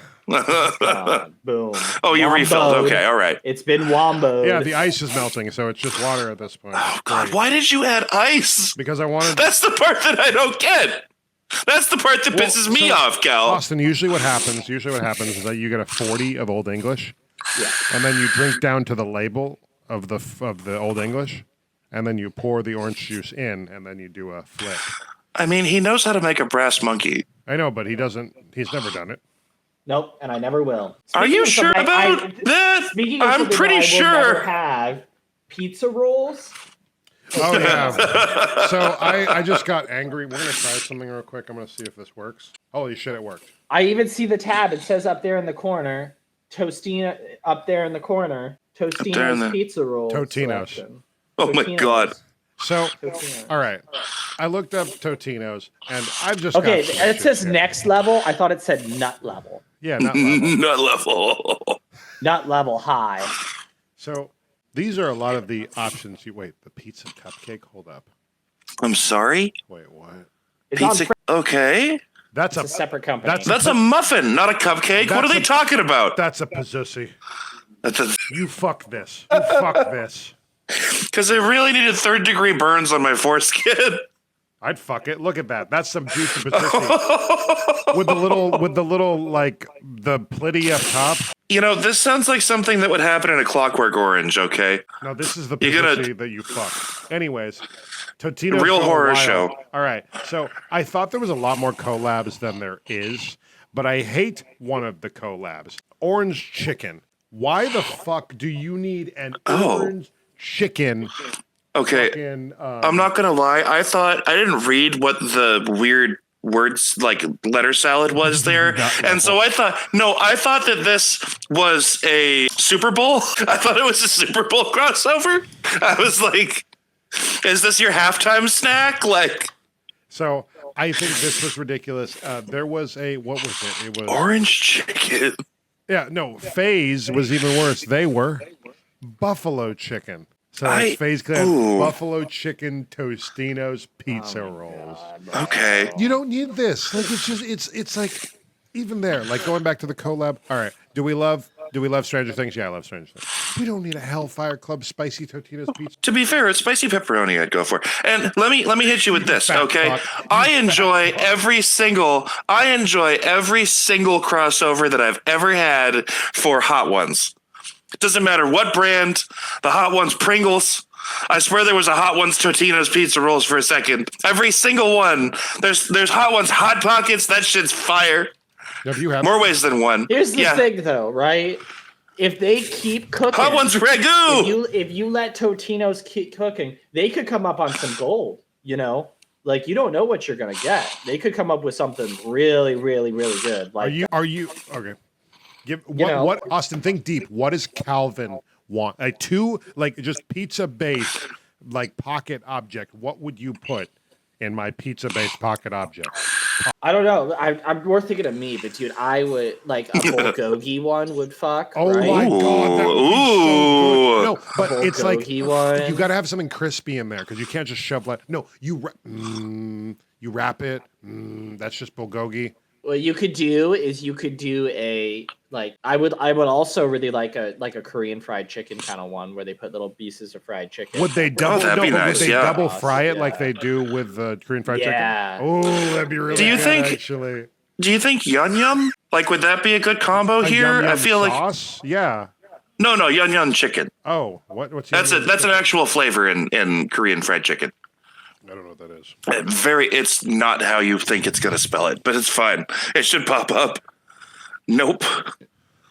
Boom. Oh, you refilled. Womboed. Okay, all right. It's been womboed. Yeah, the ice is melting, so it's just water at this point. Oh God, why did you add ice? Because I wanted. That's the part that I don't get. That's the part that pisses me off, Cal. Austin, usually what happens is that you get a 40 of Old English, Yeah. and then you drink down to the label of the Old English, and then you pour the orange juice in, and then you do a flip. I mean, he knows how to make a brass monkey. I know, but he's never done it. Nope, and I never will. Are Speaking you of sure something about that? Speaking of I'm something pretty that I will never sure. have pizza rolls. Oh yeah. So I just got angry. We're gonna try something real quick. I'm gonna see if this works. Holy shit, it worked. I even see the tab. It says up there in the corner, Tostina. Up there in the corner, there in Tostino's the- pizza roll. Totinos. selection. Oh my Totinos. God. So, Totinos. all right. I looked up Totinos, and I've just Okay, got some it says shit. next level. I thought it said nut level. Yeah, not level. Nut level. Nut level high. So these are a lot of the options. Wait, the pizza cupcake. Hold up. I'm sorry. Wait, what? It's Pizza. on Okay. That's it's a separate company. that's- That's a muffin, not a cupcake. What are they talking about? That's a pizzussy. That's a. You fuck this. You fuck this. Because I really needed third-degree burns on my foreskin. I'd fuck it. Look at that. That's some juicy pizzussy. with the little like the plitty up top. You know, this sounds like something that would happen in a Clockwork Orange. Okay. No, this is the You're gonna- pizzussy that you fuck. Anyways, Totinos Real for a horror while. show. All right. So I thought there was a lot more collabs than there is, but I hate one of the collabs. Orange chicken. Why the fuck do you need an orange chicken? Okay. Fucking, I'm not gonna lie. I thought I didn't read what the weird words like letter salad was there, and so I thought that this was a Super Bowl. I thought it was a Super Bowl crossover. I was like, is this your halftime snack? Like, So I think this was ridiculous. There was what was it? It was orange chicken. Yeah, no, Faze was even worse. They were buffalo chicken. So it's Faze Clan ooh. buffalo chicken Tostinos pizza rolls. Okay. You don't need this. Like it's like even there. Like going back to the collab. All right. Do we love Stranger Things? Yeah, I love Stranger Things. We don't need a Hellfire Club spicy Totinos pizza. To be fair, it's spicy pepperoni I'd go for. And let me hit you with this, fat okay? fuck. I enjoy every single crossover that I've ever had for Hot Ones. It doesn't matter what brand, the Hot Ones Pringles. I swear there was a Hot Ones Totino's pizza rolls for a second. Every single one. There's Hot Ones Hot Pockets. That shit's fire. Have you had More ways than one. Here's the thing, though, right? If they keep cooking, Hot Ones Ragu. if you let Totinos keep cooking, they could come up on some gold. You know, like you don't know what you're gonna get. They could come up with something really, really, really good. Like, Are you okay? know. What Austin, think deep. What does Calvin want? Just pizza based like pocket object. What would you put in my pizza based pocket object? I don't know. I'm more thinking of me, but dude, I would like a bulgogi one would fuck. Oh right? my god, that would be so good. No, but it's like Bulgogi one. you got to have something crispy in there because you can't just shove like no. You wrap it. That's just bulgogi. What you could do is a like I would also really like a Korean fried chicken kind of one where they put little pieces of fried chicken. Would they double? that'd be nice, Would they yeah. double fry it Yeah. like they do with the Korean fried Yeah. chicken? Oh, that'd be really Do you good, think- actually. Do you think Yum Yum? Like, would that be a good combo A here? yum-yum I feel like sauce? Yeah. no, Yum Yum chicken. Oh, what's That's yum-yum an chicken? actual flavor in Korean fried chicken. I don't know what that is. It's not how you think it's gonna spell it, but it's fine. It should pop up. Nope.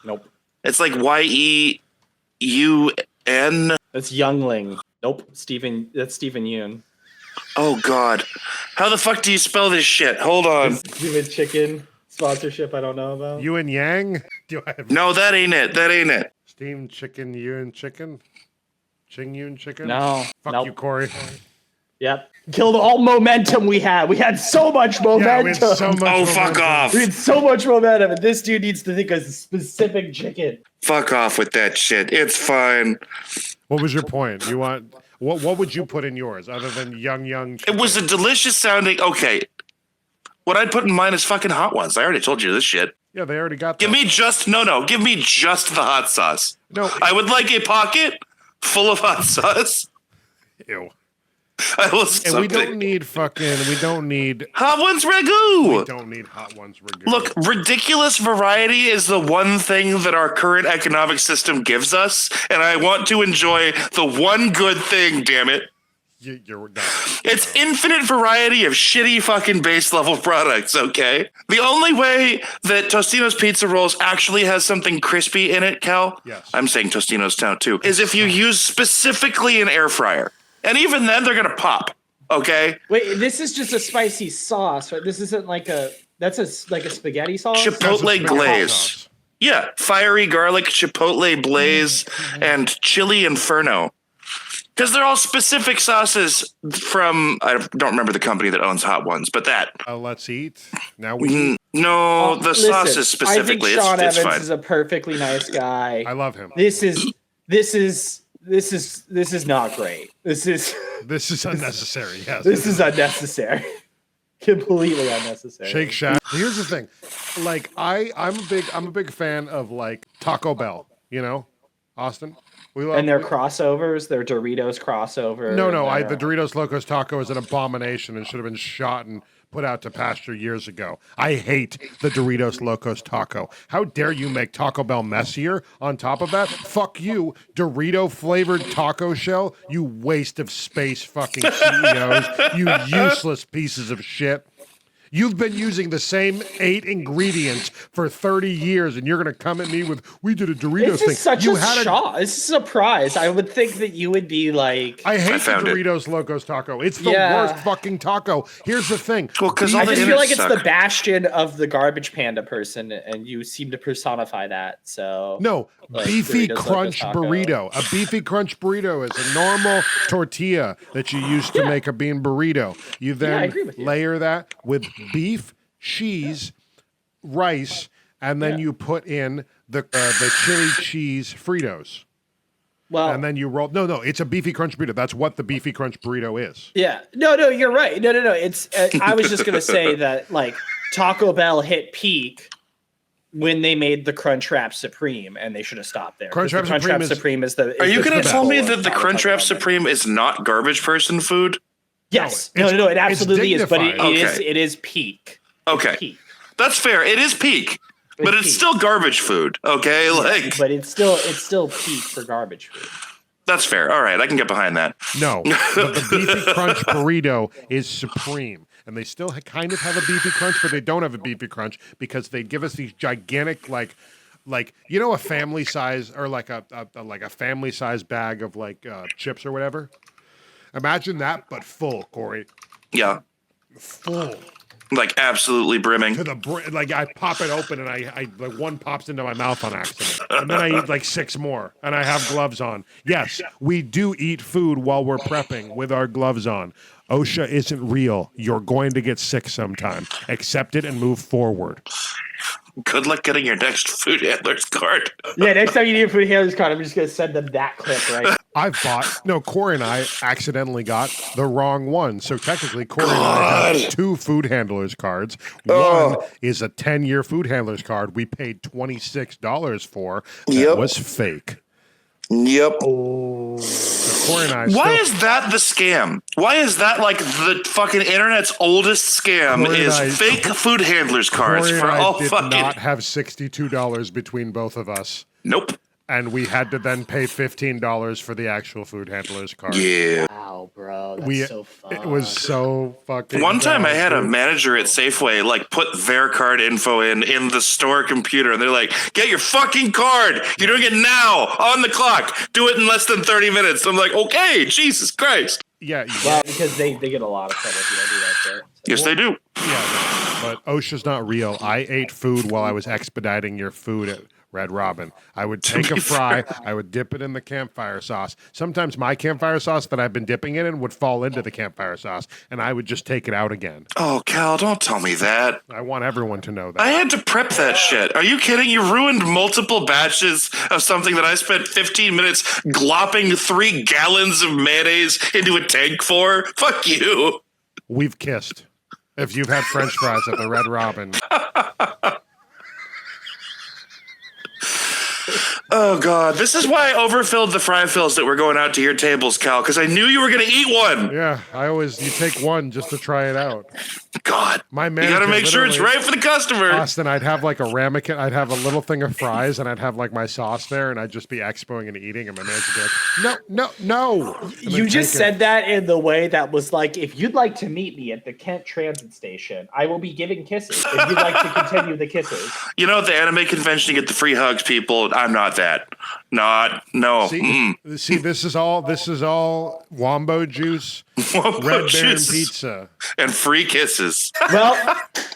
Nope. It's like YEUN. That's Youngling. Nope. That's Stephen Yoon. Oh God, how the fuck do you spell this shit? Hold on. Steven Chicken. sponsorship I don't know about. You and Yang? Do I have No, that ain't it. That ain't it. steamed chicken, you and chicken? Ching Yun chicken? No. Fuck Nope. you, Corey. Yep. Killed all momentum we had. We had so much Yeah, we momentum. had so much Oh, fuck momentum. off. We had so much momentum, and this dude needs to think of a specific chicken. Fuck off with that shit. It's fine. What was your point? You want what would you put in yours other than young It chicken? was a delicious sounding. Okay. What I'd put in mine is fucking hot ones. I already told you this shit. Yeah, they already got that. Give me just give me just the hot sauce. No. I would like a pocket full of hot sauce. Ew. I will And something. we don't need Hot ones ragu. we don't need hot ones regular. Look, ridiculous variety is the one thing that our current economic system gives us, and I want to enjoy the one good thing, damn it. You're It's infinite variety of shitty fucking base level products, okay? The only way that Totinos pizza rolls actually has something crispy in it, Cal, Yes. I'm saying Totinos now too, is if you use specifically an air fryer. And even then, they're going to pop, okay? Wait, this is just a spicy sauce, right? This isn't like like a spaghetti sauce? Chipotle glaze. Yeah, fiery garlic, chipotle blaze, and chili inferno. Because they're all specific sauces from, I don't remember the company that owns Hot Ones, but that. Let's eat. Now we eat. No, the Listen, sauces specifically. I think Sean it's Evans fine. is a perfectly nice guy. I love him. This is not great. This is unnecessary. Yes. this is unnecessary. Completely unnecessary. Shake Shack. Here's the thing. Like I'm a big fan of like Taco Bell, you know? Austin. We love And their crossovers, their Doritos crossover. No, their- the Doritos Locos Taco is an abomination and should have been shot and put out to pasture years ago. I hate the Doritos Locos Taco. How dare you make Taco Bell messier on top of that? Fuck you, Dorito flavored taco shell, you waste of space fucking CEOs, you useless pieces of shit. You've been using the same 8 ingredients for 30 years, and you're going to come at me with, we did a Doritos This thing. is such You a had shock. This is a surprise. I would think that you would be like. I hate the found it. Doritos Locos Taco. It's the Yeah. worst fucking taco. Here's the thing. Well, 'cause all I the just feel like innards it's the suck. bastion of the garbage panda person, and you seem to personify that. So No, like beefy Doritos crunch Locos Taco. burrito. A beefy crunch burrito is a normal tortilla that you use to make a bean burrito. You I then agree with you. layer that with beef, cheese, rice, and then you put in the chili cheese Fritos. Well, And then you roll. No, it's a beefy crunch burrito. That's what the beefy crunch burrito is. yeah, no, you're right. No. It's. I was just gonna say that like Taco Bell hit peak when they made the Crunchwrap Supreme, and they should have stopped there. 'Cause Crunchwrap the Supreme is- Supreme is the. Are you going to tell me that the Crunchwrap Supreme is not garbage person food? Yes. No, No, it it's absolutely is. But dignified. Okay. it is peak. Okay. It's peak. That's fair. It is peak, but it's peak. still garbage food, okay? Like, But it's still peak for garbage food. that's fair. All right, I can get behind that. No, but the beefy crunch burrito is supreme. And they still kind of have a beefy crunch, but they don't have a beefy crunch because they give us these gigantic, like you know, a family size or like a family size bag of like chips or whatever. Imagine that, but full, Corey, Yeah, full like absolutely brimming. to the like I pop it open and I like one pops into my mouth on accident, and then I eat like 6 more, and I have gloves on. Yes, we do eat food while we're prepping with our gloves on. OSHA isn't real. You're going to get sick sometime. Accept it and move forward. Good luck getting your next food handler's card. Yeah, next time you need a food handler's card, I'm just gonna send them that clip, right? Corey and I accidentally got the wrong one. So technically, Corey and I have 2 food handlers cards. One is a 10-year food handler's card we paid $26 for. That Yep. was fake. Yep. So Corey and I Why still- is that the scam? Why is that like the fucking internet's oldest scam Corey and is I- fake food handlers cards Corey for and I all did fucking not have $62 between both of us. Nope. And we had to then pay $15 for the actual food handler's card. Yeah. Wow, bro, that's so fun. It was so fucking One time I bad, had a dude. manager at Safeway like put their card info in the store computer, and they're like, "Get your fucking card! You're doing it now on the clock. Do it in less than 30 minutes." I'm like, "Okay, Jesus Christ." Yeah, Well, because they get a lot of trouble if you don't do that shit. So. Yes, they do. yeah, no, but OSHA's not real. I ate food while I was expediting your food at Red Robin. I would take a fry, I would dip it in the campfire sauce. Sometimes my campfire sauce that I've been dipping it in would fall into the campfire sauce, and I would just take it out again. Oh, Cal, don't tell me that. I want everyone to know that. I had to prep that shit. Are you kidding? You ruined multiple batches of something that I spent 15 minutes glopping 3 gallons of mayonnaise into a tank for? Fuck you. We've kissed. If you've had French fries at the Red Robin. Oh, God. This is why I overfilled the fry fills that were going out to your tables, Cal, because I knew you were going to eat one. Yeah, you take one just to try it out. God. My You manager, got to make sure it's right for the customer. Austin, I'd have like a ramekin, I'd have a little thing of fries, and I'd have like my sauce there, and I'd just be expoing and eating, and my manager would be like, no. And You then just take it. said that in the way that was like, if you'd like to meet me at the Kent Transit Station, I will be giving kisses. If you'd like to continue the kisses. You know, at the anime convention, you get the free hugs, people. I'm not that. No. See, this is all Wombo juice, Wombo Red Baron juice. pizza. And free kisses. Well,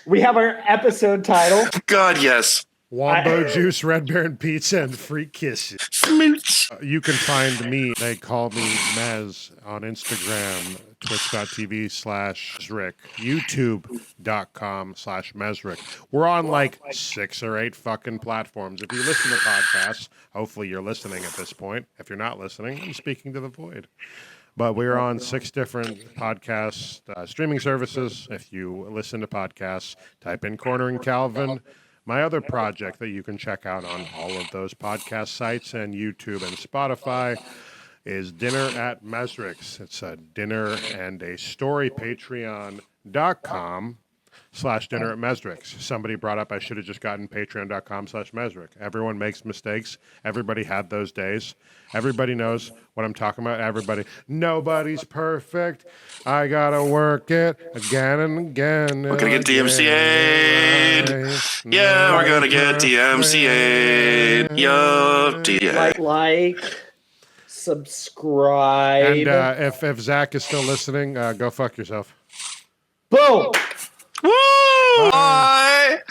we have our episode title. God, yes. Wombo juice, Red Baron pizza, and free kisses. Smooch. You can find me. They call me Mez on Instagram, twitch.tv/Mezrec, youtube.com/Mezrec. We're on like 6 or 8 fucking platforms. If you listen to podcasts, hopefully you're listening at this point. If you're not listening, I'm speaking to the void. But we're on 6 different podcast streaming services. If you listen to podcasts, type in Corner and Calvin. My other project that you can check out on all of those podcast sites and YouTube and Spotify is Dinner at Mezrec. It's a dinner and a story, patreon.com/dinner at Mezrec. Somebody brought up I should have just gotten patreon.com/Mezrec. Everyone makes mistakes. Everybody had those days. Everybody knows what I'm talking about. Everybody. Nobody's perfect. I gotta work it again and again. We're going to get DMCA'd. Yeah, we're going to get DMCA'd. Yup. Like, subscribe. And if Zach is still listening, go fuck yourself. Boom. Woo! Bye.